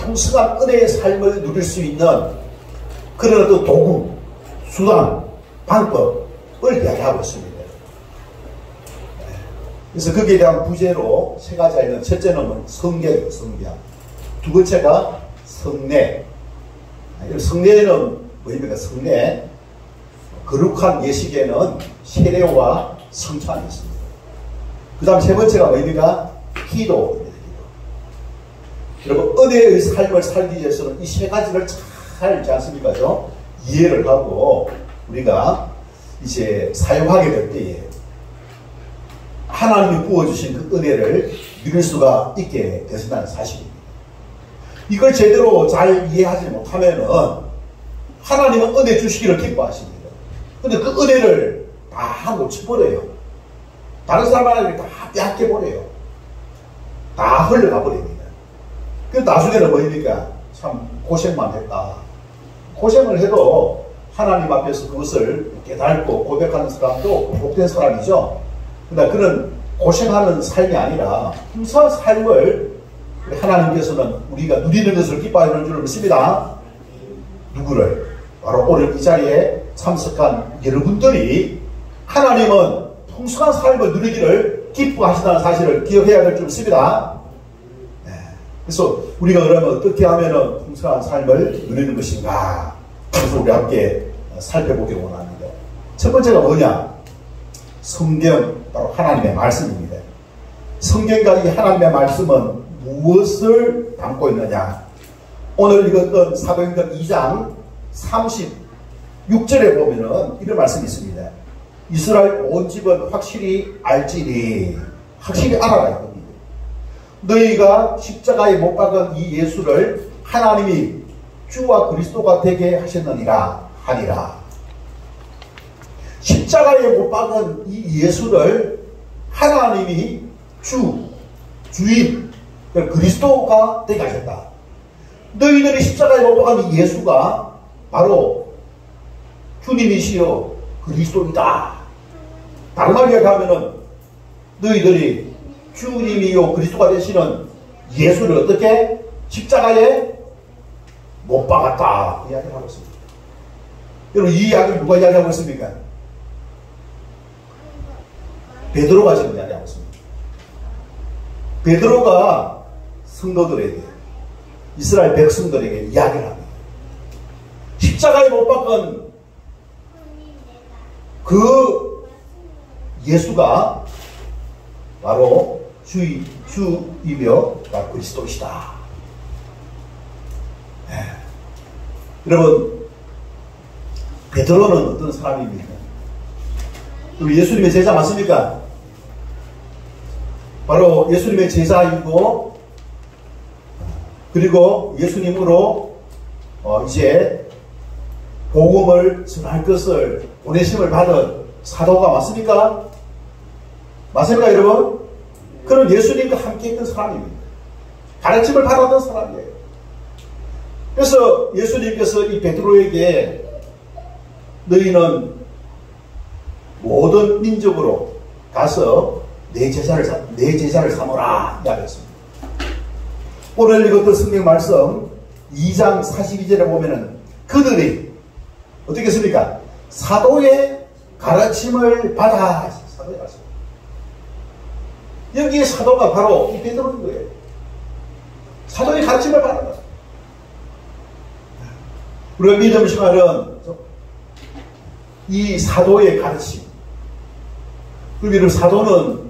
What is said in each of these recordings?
풍성한 은혜의 삶을 누릴 수 있는 그런 어떤 도구, 수단, 방법을 이야기하고 있습니다. 그래서 거기에 대한 부제로 세 가지가 있는 첫째는 성경이에요. 성경. 두 번째가 성례. 성례는 뭐입니까? 성례. 거룩한 예식에는 세례와 성찬이 있습니다. 그 다음 세 번째가 뭐입니까? 기도입니다. 기도. 여러분, 은혜의 삶을 살기 위해서는 이 세 가지를 잘 알지 않습니까? 이해를 하고 우리가 이제 사용하게 될 때에 하나님이 부어주신 그 은혜를 누릴 수가 있게 되신다는 사실입니다. 이걸 제대로 잘 이해하지 못하면은 하나님은 은혜 주시기를 기뻐하십니다. 근데 그 은혜를 다 놓쳐버려요. 다른 사람한테 다 빼앗겨버려요. 다 흘러가 버립니다. 그래서 나중에는 뭐입니까? 참 고생만 했다. 고생을 해도 하나님 앞에서 그것을 깨닫고 고백하는 사람도 복된 사람이죠. 그러나 그런 고생하는 삶이 아니라 풍성한 삶을 하나님께서는 우리가 누리는 것을 기뻐하는 줄 믿습니다. 누구를? 바로 오늘 이 자리에 참석한 여러분들이 하나님은 풍성한 삶을 누리기를 기뻐하신다는 사실을 기억해야 될 줄 믿습니다. 네. 그래서 우리가 그러면 어떻게 하면 풍성한 삶을 누리는 것인가? 그래서 우리 함께 살펴보기 원합니다. 첫 번째가 뭐냐? 성경, 바로 하나님의 말씀입니다. 성경과 이 하나님의 말씀은 무엇을 담고 있느냐? 오늘 읽었던 사도행전 2장 36절에 보면은 이런 말씀이 있습니다. 이스라엘 온 집은 확실히 알지니, 확실히 알아라 이겁니다. 너희가 십자가에 못 박은 이 예수를 하나님이 주와 그리스도가 되게 하셨느니라 하니라. 십자가에 못 박은 이 예수를 하나님이 주인, 그리스도가 되게 하셨다. 너희들이 십자가에 못 박은 이 예수가 바로 주님이시여 그리스도이다. 다른 말로 얘기하면은 너희들이 주님이요 그리스도가 되시는 예수를 어떻게? 십자가에 못 박았다. 이야기를 하고 있습니다. 여러분, 이 이야기를 누가 이야기하고 있습니까? 베드로가 지금 이야기하고 있습니다. 베드로가 성도들에게, 이스라엘 백성들에게 이야기를 합니다. 십자가에 못 박은 그 예수가 바로 주이며 그리스도이시다. 네. 여러분, 베드로는 어떤 사람입니까? 예수님의 제자 맞습니까? 바로 예수님의 제자이고, 그리고 예수님으로 이제 복음을 전할 것을 보내심을 받은 사도가 맞습니까? 맞습니까, 여러분? 그런 예수님과 함께 있던 사람입니다. 가르침을 받았던 사람이에요. 그래서 예수님께서 이 베드로에게 너희는 모든 민족으로 가서 내 제자를 삼으라 이야기했습니다. 오늘 읽었던 성경 말씀 2장 42절에 보면은 그들이 어떻게 했습니까? 사도의 가르침을 받아. 사도의 가르침. 여기에 사도가 바로 이 베드로인 거예요. 사도의 가르침을 받은 거예요. 우리가 믿음 생활은 이 사도의 가르침. 그리고 사도는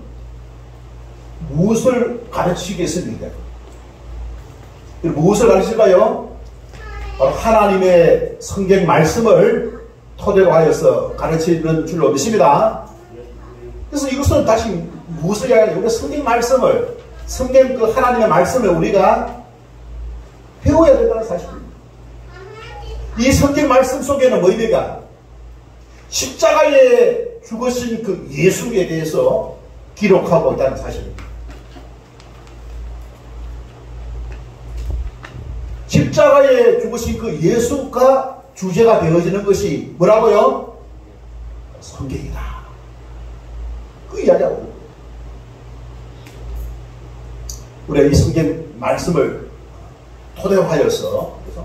무엇을 가르치겠습니까? 무엇을 가르칠까요? 바로 하나님의 성경 말씀을 토대로 하여서 가르치는 줄로 믿습니다. 그래서 이것은 다시 무엇을 이야기하냐? 우리가 성경 말씀을, 성경 그 하나님의 말씀을 우리가 배워야 된다는 사실입니다. 이 성경 말씀 속에는 뭐입니까? 십자가에 죽으신 그 예수에 대해서 기록하고 있다는 사실입니다. 십자가에 죽으신 그 예수가 주제가 되어지는 것이 뭐라고요? 성경이다. 그 이야기하고 있는 거예요. 우리가 이 성경 말씀을 토대화하여서 그래서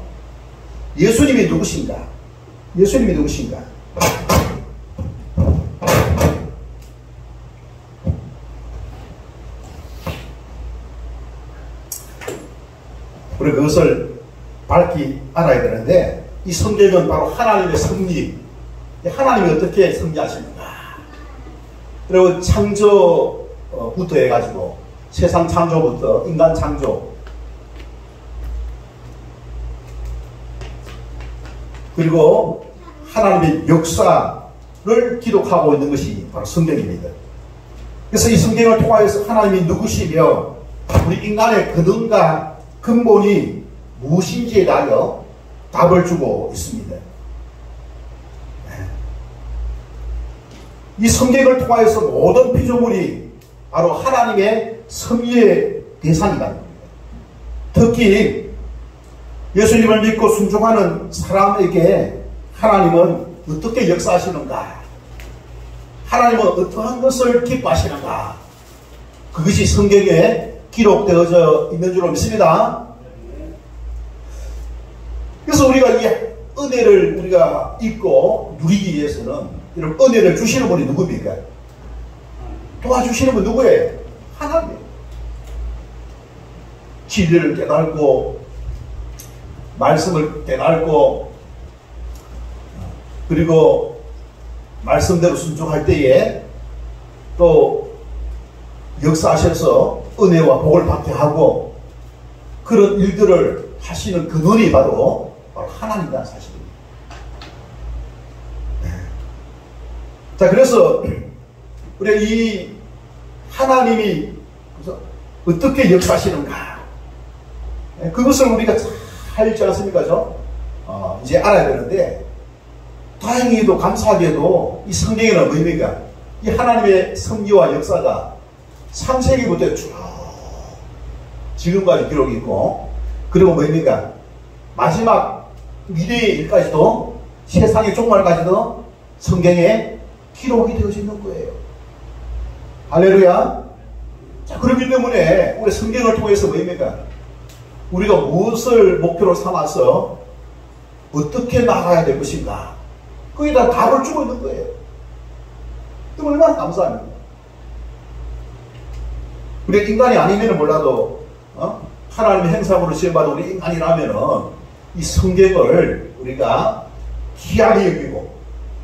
예수님이 누구신가? 예수님이 누구신가? 우리 그것을 밝히 알아야 되는데 이 성경은 바로 하나님의 섭리, 하나님이 어떻게 섭리하시는가. 그리고 창조부터 해가지고 세상 창조부터 인간 창조, 그리고 하나님의 역사를 기록하고 있는 것이 바로 성경입니다. 그래서 이 성경을 통하여서 하나님이 누구시며 우리 인간의 근원과 근본이 무엇인지에 대하여 답을 주고 있습니다. 이 성경을 통하여서 모든 피조물이 바로 하나님의 섭리의 대상이라는 겁니다. 특히 예수님을 믿고 순종하는 사람에게 하나님은 어떻게 역사하시는가? 하나님은 어떠한 것을 기뻐하시는가? 그것이 성경에 기록되어져 있는 줄로 믿습니다. 그래서 우리가 이 은혜를 우리가 잊고 누리기 위해서는 이런 은혜를 주시는 분이 누굽니까? 도와주시는 분 누구예요? 하나님. 진리를 깨달고 말씀을 깨달고 그리고 말씀대로 순종할 때에 또 역사하셔서 은혜와 복을 받게 하고 그런 일들을 하시는 근원이 바로 하나님이라는 사실입니다. 자, 그래서 우리가 이 하나님이 어떻게 역사하시는가, 그것을 우리가 잘 알지 않습니까? 이제 알아야 되는데, 다행히도 감사하게도 이 성경에는 뭡니까? 이 하나님의 섭리와 역사가 창세기부터 쭉 지금까지 기록이 있고, 그리고 뭡니까? 마지막 미래의 일까지도, 세상의 종말까지도 성경에 기록이 되어져 있는 거예요. 할렐루야. 자, 그렇기 때문에 우리 성경을 통해서 뭡니까? 우리가 무엇을 목표로 삼아서 어떻게 나가야 될 것인가, 거기에 다 답을 주고 있는 거예요. 또 얼마나 감사합니다. 우리가 인간이 아니면 몰라도 하나님의 행상으로 지음받은 우리 인간이라면은 이 성경을 우리가 귀하게 여기고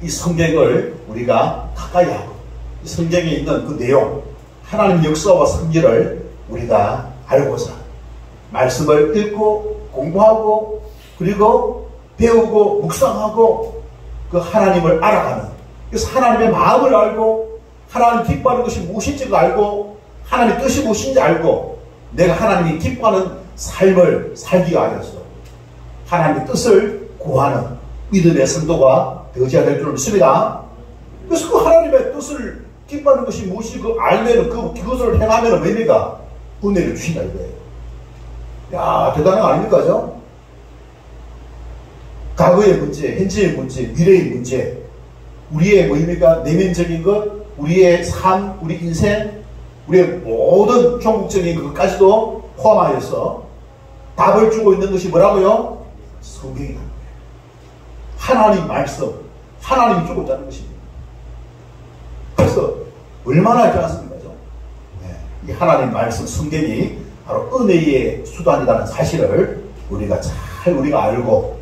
이 성경을 우리가 가까이 하고 이 성경에 있는 그 내용, 하나님의 역사와 섭리를 우리가 알고자 말씀을 읽고 공부하고 그리고 배우고 묵상하고 그 하나님을 알아가는, 그래서 하나님의 마음을 알고 하나님 기뻐하는 것이 무엇인지 알고 하나님의 뜻이 무엇인지 알고 내가 하나님이 기뻐하는 삶을 살기 위하여서 하나님의 뜻을 구하는 믿음의 성도가 되어져야 될 줄 믿습니다. 그래서 그 하나님의 뜻을 기뻐하는 것이 무엇인지 알면은 그것을 행하면은 뭡니까? 은혜를 주신다 이거예요. 야, 대단한 거 아닙니까? 죠? 과거의 문제, 현재의 문제, 미래의 문제, 우리의 뭡니까? 내면적인 것, 우리의 삶, 우리 인생, 우리의 모든 종국적인 것까지도 포함하여서 답을 주고 있는 것이 뭐라고요? 성경이다. 하나님 말씀, 하나님이 주고 있다는 것입니다. 그래서 얼마나 있지 않습니까? 이 하나님 말씀, 성경이 바로 은혜의 수단이라는 사실을 우리가 우리가 알고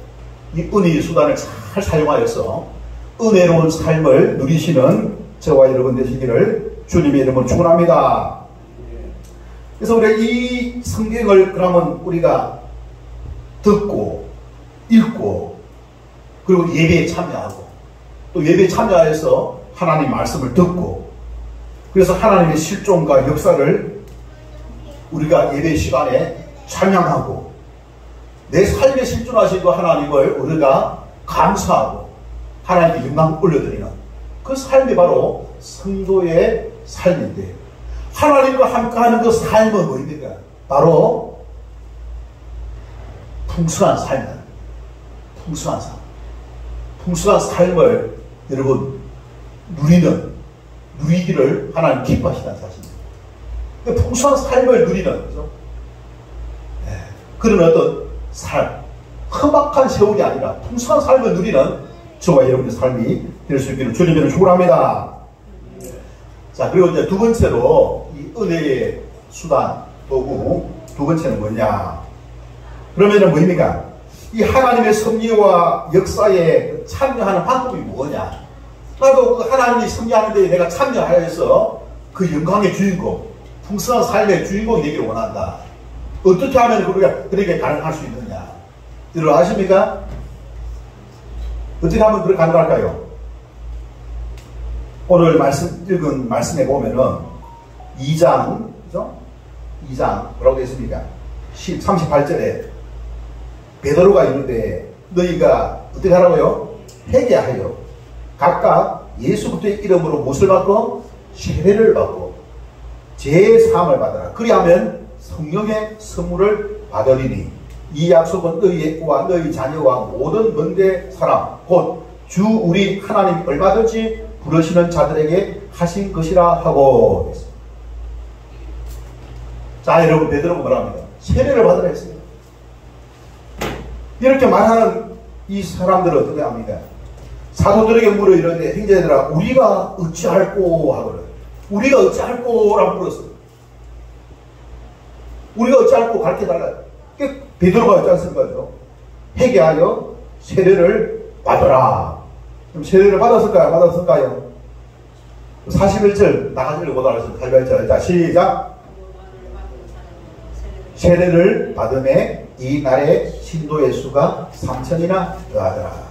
이 은혜의 수단을 잘 사용하여서 은혜로운 삶을 누리시는 저와 여러분 되시기를 주님의 이름으로 축원합니다. 그래서 우리가 이 성경을 그러면 우리가 듣고 읽고 그리고 예배에 참여하고 또 예배에 참여해서 하나님 말씀을 듣고 그래서 하나님의 실존과 역사를 우리가 예배 시간에 찬양하고 내 삶에 실존하신 그 하나님을 우리가 감사하고 하나님께 영광 올려드리는 그 삶이 바로 성도의 삶인데, 하나님과 함께하는 그 삶은 뭐입니까? 바로 풍성한 삶이다. 풍성한 삶. 풍성한 삶을 여러분 누리기를 하나님 기뻐하시다는 사실입니다. 풍성한 삶을 누리는, 그죠? 그런 어떤 삶, 험악한 세월이 아니라 풍성한 삶을 누리는 저와 여러분의 삶이 될 수 있기를 주님으로 축원합니다. 자, 그리고 이제 두 번째로 이 은혜의 수단, 도구, 두 번째는 뭐냐? 그러면은 뭐입니까? 이 하나님의 섭리와 역사에 참여하는 방법이 뭐냐? 나도 그 하나님이 섭리하는 데 내가 참여하여서 그 영광의 주인공, 풍성한 삶의 주인공이 되기를 원한다. 어떻게 하면 그렇게 가능할 수 있느냐? 여러분 아십니까? 어떻게 하면 그렇게 가능할까요? 오늘 읽은 말씀에 보면은 2장, 그죠? 2장, 뭐라고 되어 있습니까? 38절에 베드로가 이르되 너희가 어떻게 하라고요? 회개하여 각각 예수 그리스도의 이름으로 무엇을 받고? 세례를 받고 제3을 받아라. 그리하면 성령의 선물을 받으리니 이 약속은 너희와 너희 자녀와 모든 먼데 사람 곧 주 우리 하나님 얼마든지 부르시는 자들에게 하신 것이라 하고 했습니다. 자, 여러분 베드로가 뭐랍니까? 세례를 받으라 했어요. 이렇게 말하는 이 사람들은 어떻게 합니까? 사도들에게 물어 이러는데 형제들아 우리가 어찌할꼬 하거든. 우리가 어찌할꼬라고 물었어요. 우리가 어찌할꼬 가르쳐달라. 베드로가 어찌했을 거죠? 회개하여 세례를 받아라. 그럼 세례를 받았을까요? 받았을까요? 41절 나가지를 보도록 하겠습니다. 자, 시작. 세례를 받음에 이 날에 신도의 수가 3,000이나 더하더라.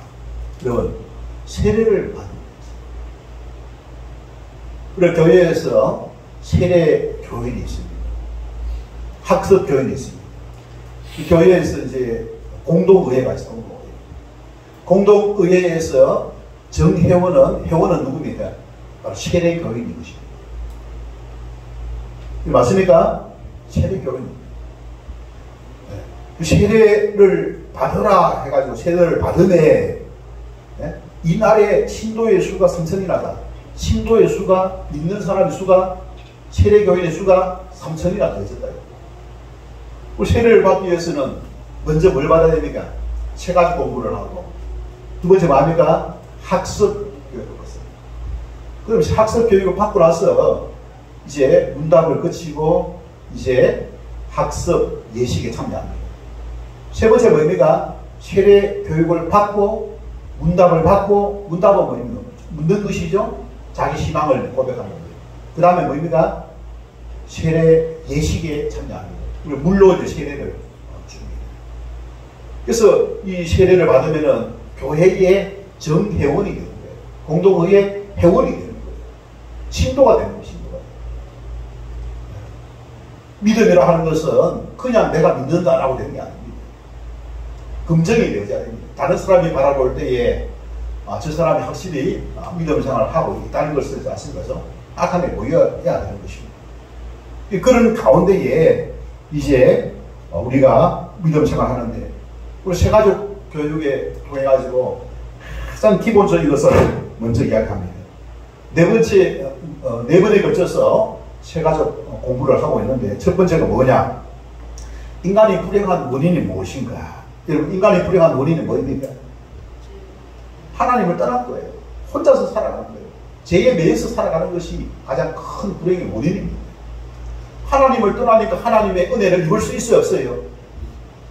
여러분 세례를 받는 우리 교회에서 세례 교인이 있습니다. 학습 교인이 있습니다. 이 교회에서 이제 공동의회가 있어요. 공동의회에서 회원은 누굽니까? 바로 세례 교인인 것입니다. 맞습니까? 세례 교인입니다. 그 세례를 받으라 해가지고 세례를 받으네. 이 날에 신도의 수가 3,000이나다. 신도의 수가, 믿는 사람의 수가, 세례교인의 수가 3,000이나 더해졌다. 세례를 받기 위해서는 먼저 뭘 받아야 됩니까? 세 가지 공부를 하고, 두 번째 뭡니까? 학습 교육을 받습니다. 그럼 학습 교육을 받고 나서 이제 문답을 거치고 이제 학습 예식에 참여합니다. 세 번째 뭐입니까? 세례 교육을 받고 문답을 받고, 문답은 뭐입니까? 묻는 것이죠. 자기 신앙을 고백하는 거예요. 그 다음에 뭐입니까? 세례 예식에 참여합니다. 그리고 물로 이제 세례를 줍니다. 그래서 이 세례를 받으면은 교회의 정회원이 되는 거예요. 공동의회 회원이 되는 거예요. 신도가 되는 거예요. 신도가. 믿음이라 하는 것은 그냥 내가 믿는다라고 되는 게 아닙니다. 검증이 되어야 됩니다. 다른 사람이 바라볼 때에 저 사람이 확실히 믿음 생활을 하고 있다는 것을 아시는 거죠. 악함에 보여야 되는 것입니다. 그런 가운데에 이제 우리가 믿음 생활하는데 우리 세가족 교육에 통해 가지고 가장 기본적인 것을 먼저 이야기합니다. 네 번에 걸쳐서 세가족 공부를 하고 있는데 첫 번째가 뭐냐? 인간이 불행한 원인이 무엇인가? 여러분 인간이 불행한 원인이 뭐입니까? 하나님을 떠난 거예요. 혼자서 살아가는 거예요. 죄에 매여서 살아가는 것이 가장 큰 불행의 원인입니다. 하나님을 떠나니까 하나님의 은혜를 입을 수 있어요? 없어요?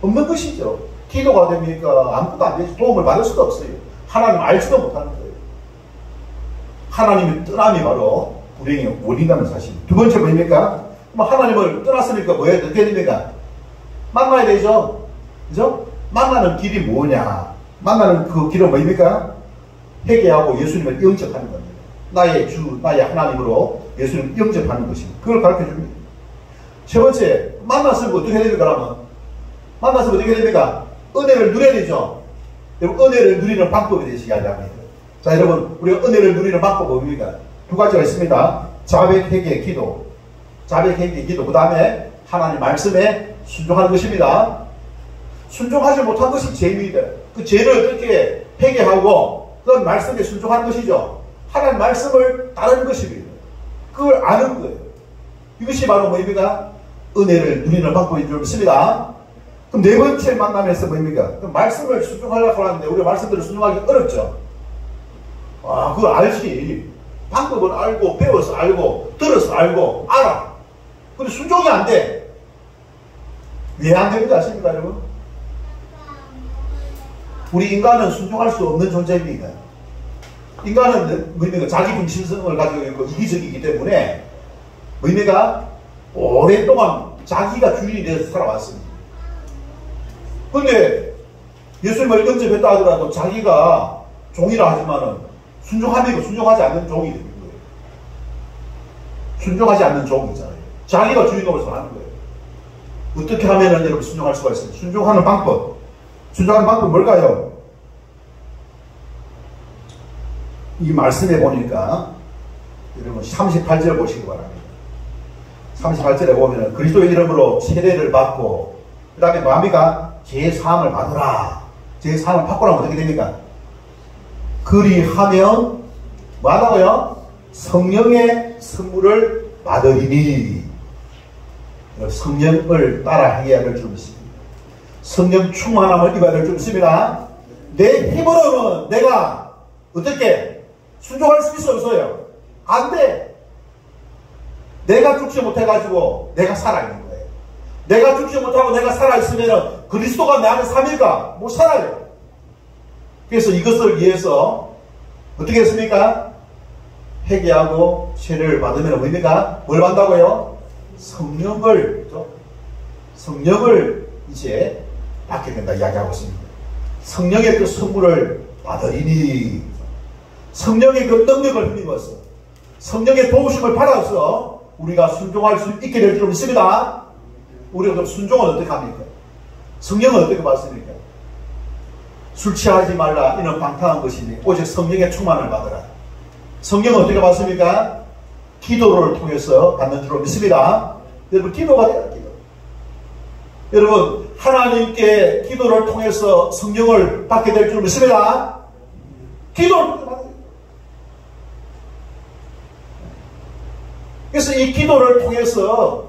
없는 것이죠. 기도가 됩니까? 아무것도 안 되죠. 도움을 받을 수도 없어요. 하나님 알지도 못하는 거예요. 하나님의 떠남이 바로 불행의 원인이라는 사실. 두 번째 뭐입니까? 하나님을 떠났으니까 뭐 해야 됩니까? 만나야 되죠. 그죠? 만나는 길이 뭐냐? 만나는 그 길은 뭐입니까? 회개하고 예수님을 영접하는 겁니다. 나의 주, 나의 하나님으로 예수님을 영접하는 것입니다. 그걸 가르쳐 줍니다. 세 번째, 만났으면 어떻게 해야 됩니까? 그러면 만났으면 어떻게 해야 됩니까? 은혜를 누려야 되죠. 여러분, 은혜를 누리는 방법에 대해서 이야기합니다. 자, 여러분, 우리가 은혜를 누리는 방법은 뭡니까? 두 가지가 있습니다. 자백, 회개, 기도. 자백, 회개, 기도. 그 다음에 하나님 말씀에 순종하는 것입니다. 순종하지 못한 것이 죄입니다. 그 죄를 어떻게 회개하고 그 말씀에 순종하는 것이죠. 하나님 말씀을 따르는 것입니다. 그걸 아는 거예요. 이것이 바로 뭐입니까? 은혜를 누리는 방법인 줄 믿습니다. 그럼 네 번째 만남에서 뭡니까? 말씀을 순종하려고 하는데 우리가 말씀대로 순종하기 어렵죠. 아, 그거 알지. 방법을 알고 배워서 알고 들어서 알고 알아. 근데 순종이 안 돼. 왜 안 되는지 아십니까, 여러분? 우리 인간은 순종할 수 없는 존재입니다. 인간은 뭡니까? 자기 중심성을 가지고 있고 이기적이기 때문에 뭡니까? 오랫동안 자기가 주인이 되어서 살아왔습니다. 근데 예수님을 영접했다 하더라도 자기가 종이라 하지만은 순종하면 순종하지 않는 종이 되는 거예요. 순종하지 않는 종이잖아요. 자기가 주인으로서 하는 거예요. 어떻게 하면은 여러분 순종할 수가 있어요? 순종하는 방법. 순종하는 방법은 뭘까요? 이 말씀에 보니까 여러분 38절 보시기 바랍니다. 38절에 보면은 그리스도의 이름으로 세례를 받고 그 다음에 뭐합니까? 제사함을 받으라. 제사함을 받고 나면 어떻게 됩니까? 그리하면 뭐하다고요? 성령의 선물을 받으리니. 성령을 따라 행해야 될 줄 믿습니다. 성령 충만함을 입어야 될 줄 믿습니다. 내 힘으로는 내가 어떻게 순종할 수 있어 없어요? 안 돼. 내가 죽지 못해가지고 내가 살아있는 거예요. 내가 죽지 못하고 내가 살아있으면 그리스도가 내 안에 살일까? 못 살아요. 그래서 이것을 위해서 어떻게 했습니까? 회개하고 세례를 받으면 뭡니까? 뭘 받는다고요? 성령을 이제 받게 된다 이야기하고 있습니다. 성령의 그 선물을 받으리니. 성령의 그 능력을 힘입어서 성령의 도우심을 받아서 우리가 순종할 수 있게 될 줄 믿습니다. 우리가 그럼 순종은 어떻게 합니까? 성령은 어떻게 받습니까? 술 취하지 말라 이는 방탕한 것이니 오직 성령의 충만을 받으라. 성령은 어떻게 받습니까? 기도를 통해서 받는 줄 믿습니다. 여러분 기도가 돼요. 기도. 여러분 하나님께 기도를 통해서 성령을 받게 될 줄 믿습니다. 기도를 통해서 받아요. 그래서 이 기도를 통해서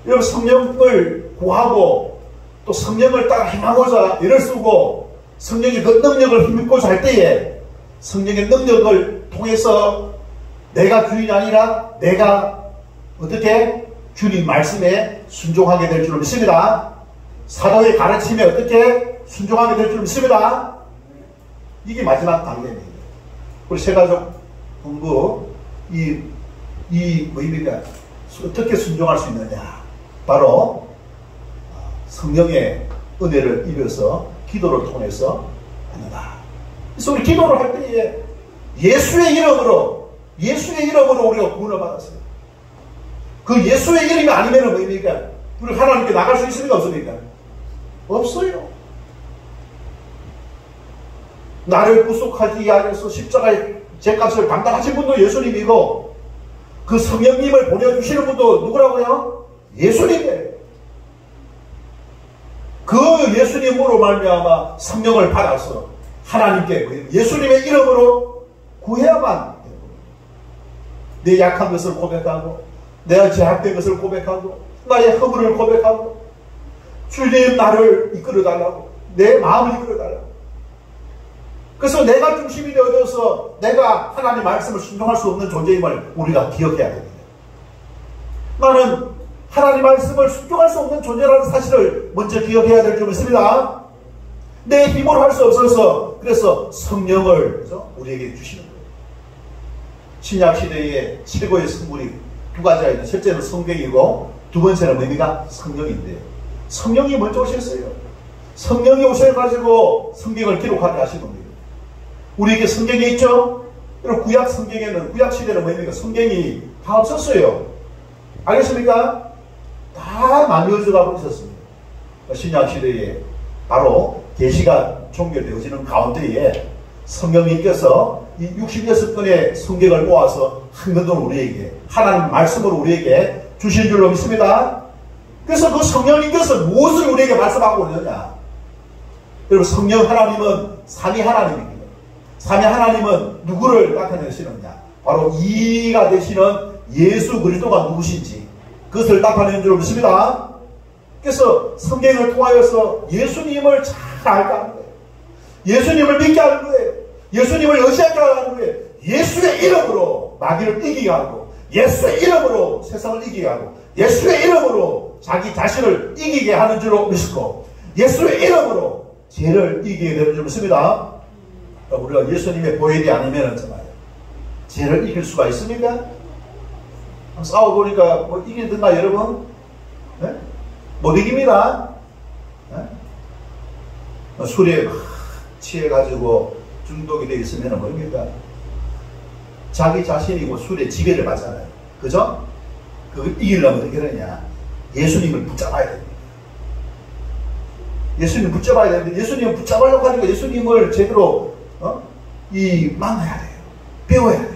여러분 성령을 구하고 또 성령을 따라 행하고자 애를 쓰고 성령의 그 능력을 힘입고자 할 때에 성령의 능력을 통해서 내가 주인이 아니라 내가 어떻게 주님 말씀에 순종하게 될 줄 믿습니다. 사도의 가르침에 어떻게 순종하게 될 줄 믿습니다. 이게 마지막 단계입니다. 우리 세가족 공부 이 뭐입니까? 어떻게 순종할 수 있느냐? 바로 성령의 은혜를 입어서 기도를 통해서 받는다. 그래서 우리 기도를 할 때에 예수의 이름으로 우리가 구원을 받았어요. 그 예수의 이름이 아니면 뭐입니까? 우리 하나님께 나갈 수 있습니까? 없습니까? 없어요. 나를 구속하기 위하여서 십자가의 죄값을 감당하신 분도 예수님이고 그 성령님을 보내주시는 분도 누구라고요? 예수님이에요. 그 예수님으로 말미암아 성령을 받아서 하나님께 예수님의 이름으로 구해야만 내 약한 것을 고백하고 내가 제약된 것을 고백하고 나의 허물을 고백하고 주님 나를 이끌어달라고 내 마음을 이끌어달라고. 그래서 내가 중심이 되어져서 내가 하나님의 말씀을 순종할 수 없는 존재임을 우리가 기억해야 됩니다. 나는 하나님의 말씀을 순종할 수 없는 존재라는 사실을 먼저 기억해야 될 줄 믿습니다. 내 힘으로 할 수 없어서 그래서 성령을 우리에게 주시는 거예요. 신약시대의 최고의 선물이 두 가지가 있는데 첫째는 성경이고 두 번째는 뭡니까? 성령인데요. 성령이 먼저 오셨어요. 성령이 오셔가지고 성경을 기록하게 하신 겁니다. 우리에게 성경이 있죠? 그리고 구약 성경에는 구약시대는 뭡니까? 성경이 다 없었어요. 알겠습니까? 다 나뉘어져 가고 있었습니다. 신약시대에 바로 계시가 종결되어지는 가운데에 성령님께서 이 66권의 성경을 모아서 한권으로 우리에게 하나님 말씀으로 우리에게 주신 줄로 믿습니다. 그래서 그 성령님께서 무엇을 우리에게 말씀하고 있느냐? 여러분 성령 하나님은 삼위 하나님입니다. 삼위 하나님은 누구를 나타내시느냐? 바로 이가 되시는 예수 그리스도가 누구신지 그것을 나타내는 줄 믿습니다. 그래서 성경을 통하여서 예수님을 잘 알게 하는 거예요. 예수님을 믿게 하는 거예요. 예수님을 의지하게 하는 거예요. 예수의 이름으로 마귀를 이기게 하고, 예수의 이름으로 세상을 이기게 하고, 예수의 이름으로 자기 자신을 이기게 하는 줄로 믿고, 예수의 이름으로 죄를 이기게 되는 줄 믿습니다. 우리가 예수님의 보혈이 아니면 정말 죄를 이길 수가 있습니까? 싸워보니까 뭐 이기든가 여러분? 네? 못 이깁니다. 네? 술에 취해가지고 중독이 되어 있으면 뭡니까? 자기 자신이 술에 지배를 받잖아요. 그죠? 그걸 이기려면 어떻게 하느냐? 예수님을 붙잡아야 됩니다. 예수님을 붙잡아야 되는데, 예수님을 붙잡으려고 하니까 예수님을 제대로 만나야 돼요. 배워야 돼요.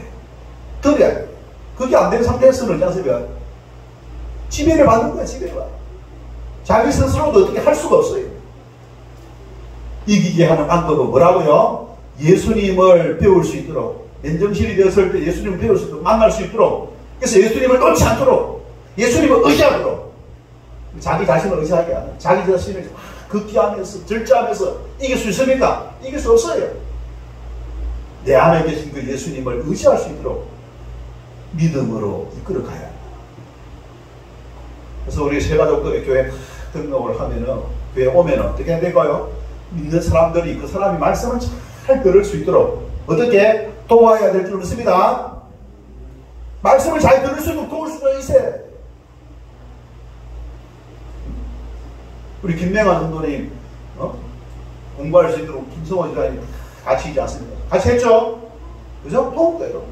들어야 돼요. 그게 안 되는 상태에서는 어쩌습니까? 지배를 받는 거야, 지배를 받아. 자기 스스로도 어떻게 할 수가 없어요. 이기게 하는 방법은 뭐라고요? 예수님을 배울 수 있도록, 맨정신이 되었을 때 예수님을 배울 수 있도록, 만날 수 있도록, 그래서 예수님을 놓지 않도록, 예수님을 의지하도록, 자기 자신을 의지하게 하는, 자기 자신을 극기하면서, 절제하면서 이길 수 있습니까? 이길 수 없어요. 내 안에 계신 그 예수님을 의지할 수 있도록 믿음으로 이끌어 가야 합니다. 그래서 우리 세가족들이 교회 등록을 하면은, 교회 오면은 어떻게 해야 될까요? 믿는 사람들이 그 사람이 말씀을 잘 들을 수 있도록 어떻게 도와야 될 줄 믿습니다. 말씀을 잘 들을 수 있도록 도울 수가 있어야 돼요. 우리 김명환 선도님 공부할 수 있도록 김성원 지사님 같이 있지 않습니까? 같이 했죠? 그죠? 도움돼요.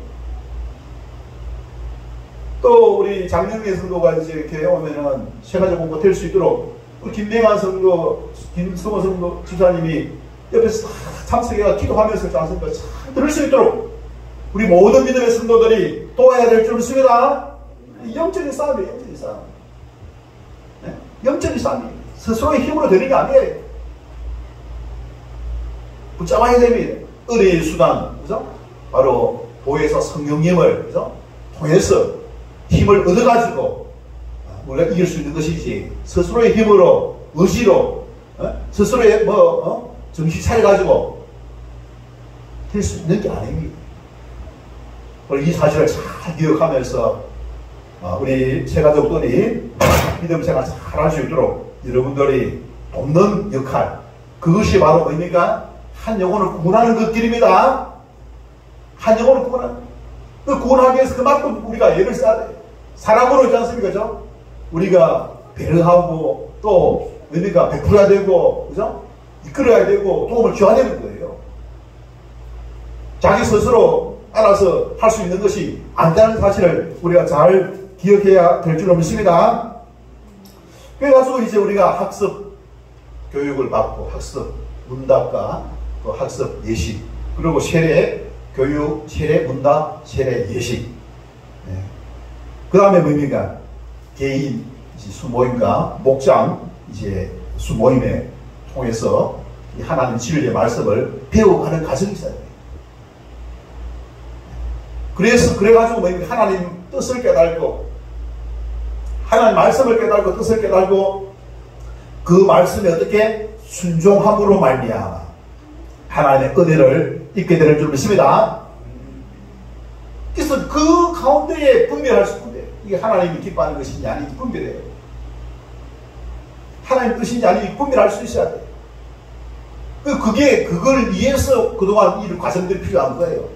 또 우리 장영래 선도가 이제 교회 오면은 세가지 공부 될 수 있도록 우리 김명환 선도, 김성원 선도 지사님이 옆에서 참석해가 기도하면서 있지 않습니까? 잘 들을 수 있도록 우리 모든 믿음의 성도들이 도와야 될 줄 믿습니다. 영적인 싸움이에요. 영적인 싸움. 네? 영적인 싸움이에요. 스스로의 힘으로 되는 게 아니에요. 붙잡아야 됩니다. 의뢰의 수단, 그죠? 바로 보혜사 성령님을, 그죠? 통해서 힘을 얻어가지고 우리가 이길 수 있는 것이지, 스스로의 힘으로, 의지로, 스스로의 정신 차려가지고 될 수 있는 게 아닙니다. 이 사실을 잘 기억하면서 우리 세가족들이 믿음 생활 잘 할 수 있도록 여러분들이 돕는 역할, 그것이 바로 뭡니까? 한 영혼을 구원하는 그 길입니다. 한 영혼을 구원하는. 그 구원하기 위해서 그만큼 우리가 애를 써야 돼요. 사랑으로 있지 않습니까? 그죠? 우리가 배려하고 또 뭡니까? 베풀어야 되고, 그죠? 이끌어야 되고 도움을 줘야 되는 거예요. 자기 스스로 알아서 할 수 있는 것이 아니라는 사실을 우리가 잘 기억해야 될 줄로 믿습니다. 그래가지고 이제 우리가 학습 교육을 받고, 학습 문답과 또 학습 예식, 그리고 세례 교육, 세례 문답, 세례 예식. 네. 그 다음에 뭡니까? 개인 수모임과 목장 이제 수모임에 통해서 하나님 진리의 말씀을 배워가는 과정이 있어야 돼요. 그래가지고 뭡니까? 하나님 뜻을 깨달고, 하나님 말씀을 깨달고, 뜻을 깨달고, 그 말씀에 어떻게 순종함으로 말미암아 하나님의 은혜를 입게 되는 줄 믿습니다. 그래서 그 가운데에 분별할 수 있는데, 이게 하나님이 기뻐하는 것인지 아닌지 분별해요. 하나님 뜻인지 아닌지 분별할 수 있어야 돼요. 그걸 위해서 그동안 이 과정들이 필요한 거예요.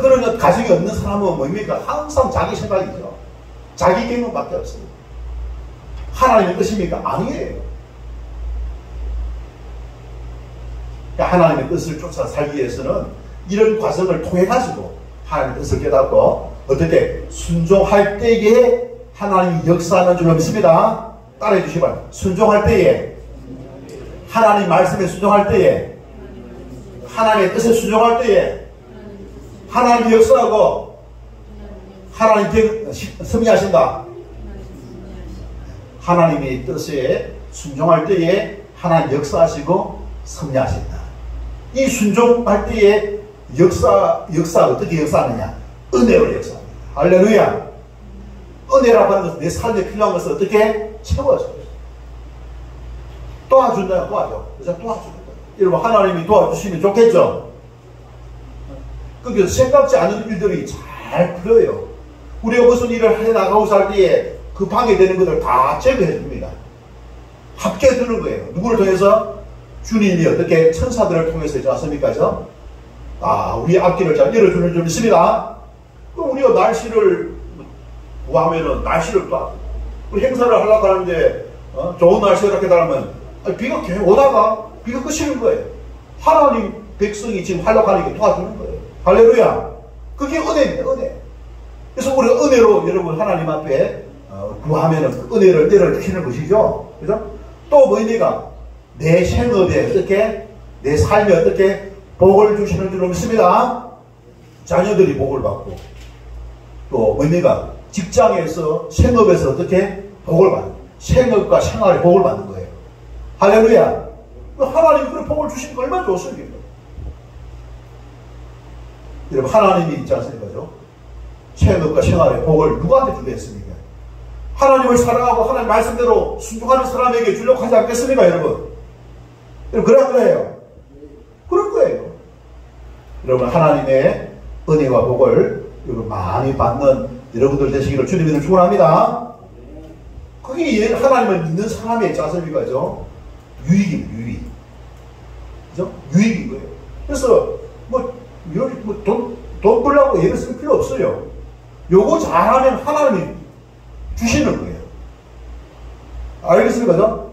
그런 가정이 없는 사람은 뭡니까? 항상 자기 생각이죠. 자기 경험밖에 없어요. 하나님의 뜻입니까? 아니에요. 하나님의 뜻을 쫓아 살기 위해서는 이런 과정을 통해가지고 하나님의 뜻을 깨닫고 어떻게 순종할 때에 하나님이 역사하는 줄로 믿습니다. 따라해 주시기 바랍니다. 순종할 때에, 하나님 말씀에 순종할 때에, 하나님의 뜻에 순종할 때에 하나님이 역사하고 하나님 승리하신다. 하나님의 뜻에 순종할 때에 하나님 역사하시고 승리하신다. 이 순종할 때에 역사 어떻게 역사하느냐? 은혜로 역사합니다. 할렐루야. 은혜라고 하는 것은 내 삶에 필요한 것을 어떻게 채워져요. 도와준다, 도와줘. 그래서 도와주는 거예요. 여러분, 하나님이 도와주시면 좋겠죠? 거기서 생각지 않은 일들이 잘 풀려요. 우리가 무슨 일을 해 나가고 살 때에 그 방해되는 것들 다 제거해 줍니다. 합격해 주는 거예요. 누구를 통해서? 주님이 어떻게 천사들을 통해서 하지 않습니까? 우리 앞길을 잘 열어주는 줄 믿습니다. 그럼 우리가 날씨를 구하면은 날씨를 또 우리 행사를 하려고 하는데 좋은 날씨가 이렇게 달하면 비가 계속 오다가 비가 그치는 거예요. 하나님 백성이 지금 하려고 하는 게 도와주는 거예요. 할렐루야. 그게 은혜입니다. 은혜. 그래서 우리가 은혜로 여러분 하나님 앞에 구하면은 그 은혜를 내려주시는 것이죠. 그죠? 또 뭐입니까? 내 생업에 어떻게 내 삶에 어떻게 복을 주시는 줄 믿습니다. 자녀들이 복을 받고 또 뭡니까? 직장에서 생업에서 어떻게 복을 받는 생업과 생활에 복을 받는 거예요. 할렐루야. 하나님이 그런 복을 주시는 거 얼마나 좋습니까? 여러분 하나님이 있지 않습니까? 생업과 생활에 복을 누구한테 주겠습니까? 하나님을 사랑하고 하나님 말씀대로 순종하는 사람에게 주려고 하지 않겠습니까? 여러분 그런 거예요. 그런 거예요. 여러분 하나님의 은혜와 복을 여러분 많이 받는 여러분들 되시기를 주님을 축원합니다. 그게 하나님을 믿는 사람의 있지 않습니까? 유익입니다. 유익. 그죠? 유익인 거예요. 그래서 돈 벌려고 예를 쓸 필요 없어요. 요거 잘하면 하나님이 주시는 거예요. 알겠습니까?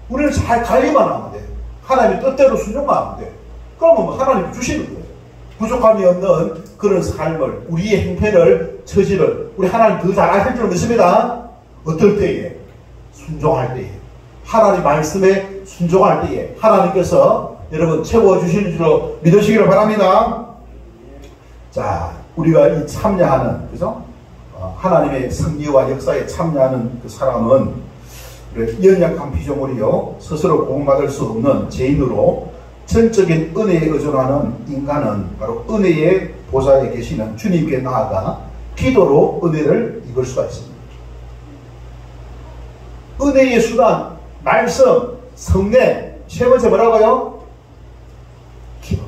우리는 잘 관리만 하면 돼. 하나님의 뜻대로 순종만 하면 돼. 그러면 하나님이 주시는 거예요. 부족함이 없는 그런 삶을, 우리의 행편을, 처지를 우리 하나님 더 잘 아실 줄 믿습니다. 어떨 때에? 순종할 때에. 하나님 말씀에 순종할 때에 하나님께서 여러분 채워주시는 줄로 믿으시기를 바랍니다. 자, 우리가 이 참여하는, 그죠? 하나님의 섭리와 역사에 참여하는 그 사람은 연약한 피조물이요 스스로 구원받을 수 없는 죄인으로 전적인 은혜에 의존하는 인간은 바로 은혜의 보좌에 계시는 주님께 나아가 기도로 은혜를 입을 수가 있습니다. 은혜의 수단, 말씀, 성례, 세 번째 뭐라고요? 기도.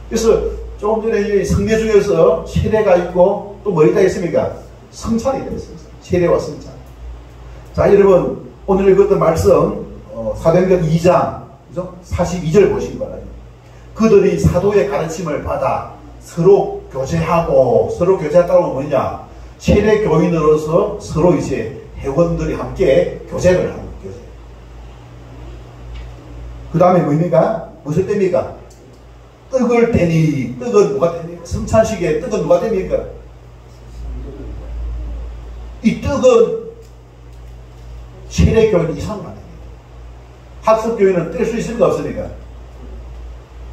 그래서 조금 전에 성례 중에서 세례가 있고 또 뭐가 있습니까? 성찬이 되었습니다. 세례와 성찬. 자, 여러분 오늘 읽었던 말씀 사도행전 2장 그죠? 42절 보시기 바랍니다. 그들이 사도의 가르침을 받아 서로 교제하고, 서로 교제했다고 뭐냐? 세례 교인으로서 서로 이제 회원들이 함께 교제를 하는 교제. 그 다음에 뭡니까? 무슨 때입니까? 떡을 떼니, 떡은 누가 떼니? 성찬식에 떡은 누가 떼니까? 이 떡은 세례교인 이상만 됩니다. 학습교인은 뗄 수 있습니까? 없습니까?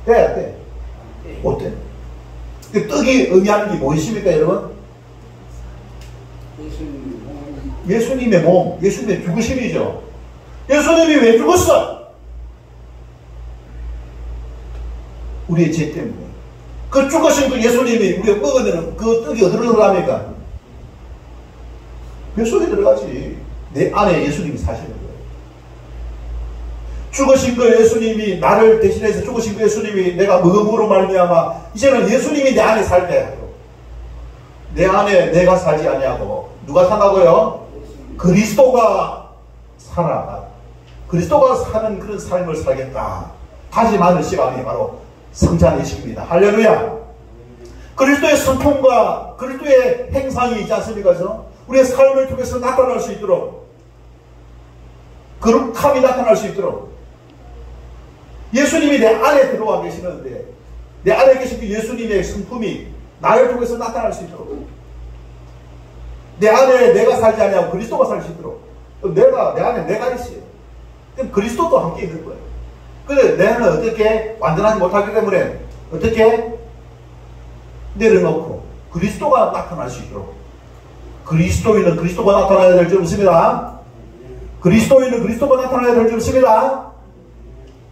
떼야 돼. 못 떼. 그 떡이 의미하는 게 무엇입니까, 여러분? 예수님의 몸, 예수님의 죽으심이죠. 예수님이 왜 죽었어? 우리의 죄 때문에. 그 죽으신 그 예수님이 우리가 먹어내는 그 떡이 어디로 들어갑니까? 뱃속에 들어가지. 내 안에 예수님이 사시는 거예요. 죽으신 그 예수님이 나를 대신해서 죽으신 그 예수님이 내가 먹음으로 말미암아 이제는 예수님이 내 안에 살게 하고 내 안에 내가 살지 아니하고 누가 산다고요? 그리스도가 살아. 그리스도가 사는 그런 삶을 살겠다. 다짐하는 시간이 바로 성찬의식입니다. 할렐루야. 그리스도의 성품과 그리스도의 행상이 있지 않습니까? 우리의 삶을 통해서 나타날 수 있도록 거룩함이 나타날 수 있도록 예수님이 내 안에 들어와 계시는데 내 안에 계신 그 예수님의 성품이 나를 통해서 나타날 수 있도록 내 안에 내가 살지 아니하고 그리스도가 살 수 있도록 내 안에 내가 있어요. 그럼 그리스도도 함께 있는 거예요. 근데 내는 어떻게 완전하지 못하기 때문에 어떻게 내려놓고 그리스도가 나타날 수 있도록 그리스도인은 그리스도가 나타나야 될 줄 믿습니다. 그리스도인은 그리스도가 나타나야 될 줄 믿습니다.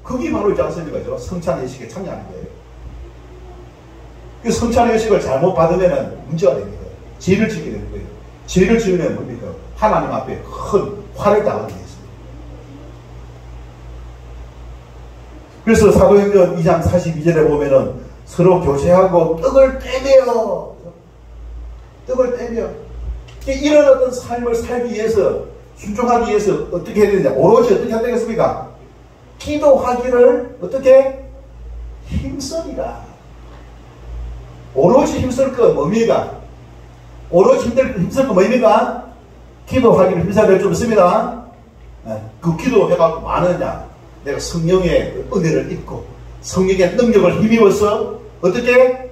그게 바로 있지 않습니까? 성찬예식에 참여하는 거예요. 그 성찬예식을 잘못 받으면 문제가 됩니다. 죄를 지게 되는 거예요. 죄를 지으면 뭡니까? 하나님 앞에 큰 화를 당하게 했습니다. 그래서 사도행전 2장 42절에 보면은 서로 교제하고 떡을 떼며 이런 어떤 삶을 살기 위해서, 순종하기 위해서 어떻게 해야 되느냐, 오로지 어떻게 해야 되겠습니까? 기도하기를 어떻게? 힘쓰리라. 오로지 힘쓸 거 뭡니까? 오로지 힘쓸 거 뭡니까? 기도하기를 힘써야 될 줄 믿습니다. 그 기도해갖고 많으냐? 내가 성령의 은혜를 입고 성령의 능력을 힘입어서 어떻게?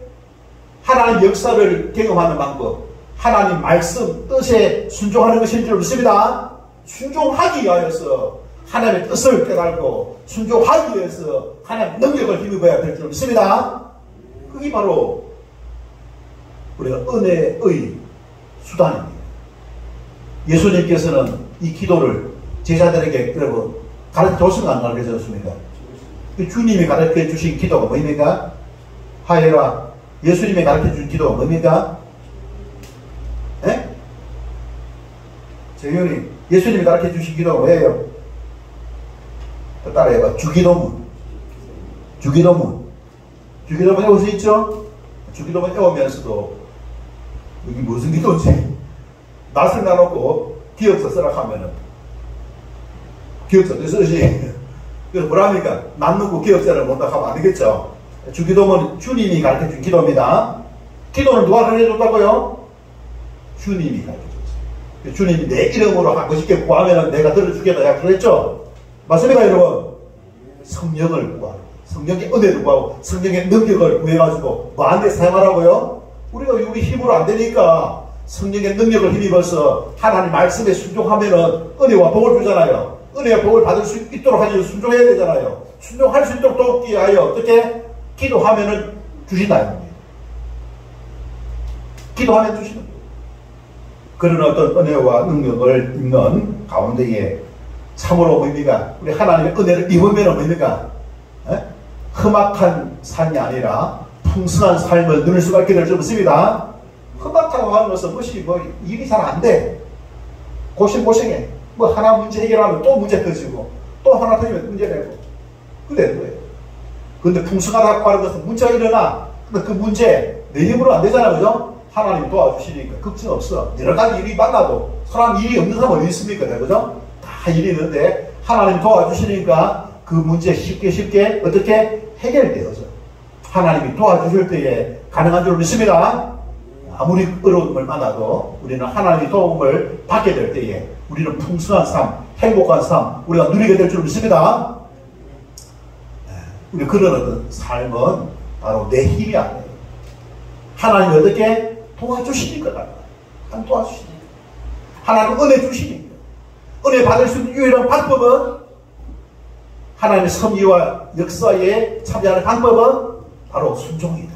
하나님 역사를 경험하는 방법, 하나님 말씀 뜻에 순종하는 것인 줄 믿습니다. 순종하기 위하여서 하나님의 뜻을 깨달고 순종하기 위해서 하나님의 능력을 힘입어야 될 줄 믿습니다. 그게 바로 우리가 은혜의 수단입니다. 예수님께서는 이 기도를 제자들에게 여러분 가르쳐줬습니까? 안 가르쳐줬습니까? 주님이 가르쳐 주신 기도가 뭡니까? 하여라. 예수님이 가르쳐 준 기도가 뭡니까? 예? 재현이, 예수님이 가르쳐 주신 기도가 뭐예요? 또 따라해봐. 주기도문. 주기도문 외울 수 있죠? 주기도문 외우면서도 여기 무슨 기도인지 낯을 나놓고 기억서 쓰라 하면은 기억서도 쓰지. 그래서 뭐랍니까? 남는 기억서를 못다 하면 안 되겠죠? 주기도문 주님이 가르쳐 준 기도입니다. 기도는 누가 가르쳐 줬다고요? 주님이 가르쳐 줬어요. 주님이 내 이름으로 하고 싶게 구하면 내가 들어주겠다 약속했죠? 맞습니까 여러분? 성령을 구하고 성령의 은혜를 구하고 성령의 능력을 구해가지고 뭐한테 사용하라고요? 우리가 우리 힘으로 안 되니까 성령의 능력을 힘입어서 하나님 말씀에 순종하면은 은혜와 복을 주잖아요. 은혜와 복을 받을 수 있도록 하지 순종해야 되잖아요. 순종할 수 있도록 돕기 위하여 어떻게? 기도하면은 주신다. 기도하면 주시는 거예요. 그런 어떤 은혜와 능력을 입는 가운데에 참으로 뭡니까? 우리 하나님의 은혜를 입으면 뭡니까? 험악한 삶이 아니라 풍성한 삶을 누릴 수가 있게 될 줄 믿습니다. 험악하고 하는 것은 무엇이 일이 잘 안 돼. 고생해. 하나 문제 해결하면 또 문제 터지고 또 하나 터지면 문제 되고 그래 거예요. 그런데 풍성하다고 하는 것은 문제가 일어나. 근데 그 문제 내 힘으로 안 되잖아, 그죠? 하나님이 도와주시니까 걱정 없어. 여러 가지 일이 많아도 사람 일이 없는 사람 어디 있습니까, 그죠? 다 일이 있는데 하나님이 도와주시니까 그 문제 쉽게 어떻게 해결되어져. 하나님이 도와주실 때에 가능한 줄 믿습니다. 아무리 어려움을 만나도 우리는 하나님의 도움을 받게 될 때에 우리는 풍성한 삶, 행복한 삶 우리가 누리게 될 줄 믿습니다. 우리 그런 어떤 삶은 바로 내 힘이 아니에요. 하나님이 어떻게 도와주시니까 안 도와주시니까. 하나님 은혜 주시니까. 은혜 받을 수 있는 유일한 방법은 하나님의 섭리와 역사에 참여하는 방법은 바로 순종이다.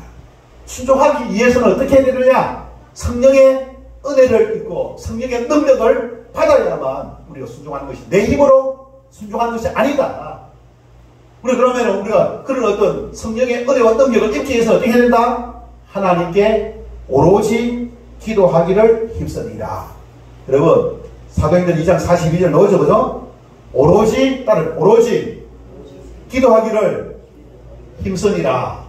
순종하기 위해서는 어떻게 해야 되느냐? 성령의 은혜를 입고 성령의 능력을 받아야만 우리가 순종하는 것이 내 힘으로 순종하는 것이 아니다. 우리 그러면 우리가 그런 어떤 성령의 은혜와 능력을 입기 위해서 어떻게 해야 된다? 하나님께 오로지 기도하기를 힘쓰리라. 여러분 사도행전 2장 42절 넣어줘, 그죠? 오로지 기도하기를 힘쓰니라.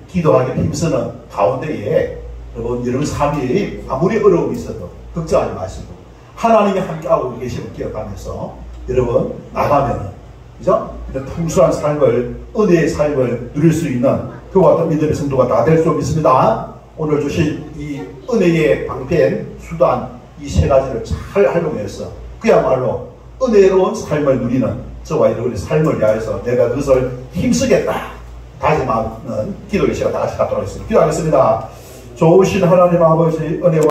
기도하기를 힘쓰는 가운데에 여러분 삶이 아무리 어려움이 있어도 걱정하지 마시고 하나님이 함께하고 계심을 기억하면서 여러분 나가면은, 그죠? 이런 풍성한 삶을, 은혜의 삶을 누릴 수 있는 그와 같은 믿음의 성도가 다 될 줄 믿습니다. 오늘 주신 이 은혜의 방편, 수단, 이 세 가지를 잘 활용해서 그야말로 은혜로운 삶을 누리는 저와 여러분의 삶을 위하여서 내가 그것을 힘쓰겠다 다짐하는 기도의 시간 다 같이 갖도록 하겠습니다. 기도하겠습니다. 좋으신 하나님 아버지 은혜와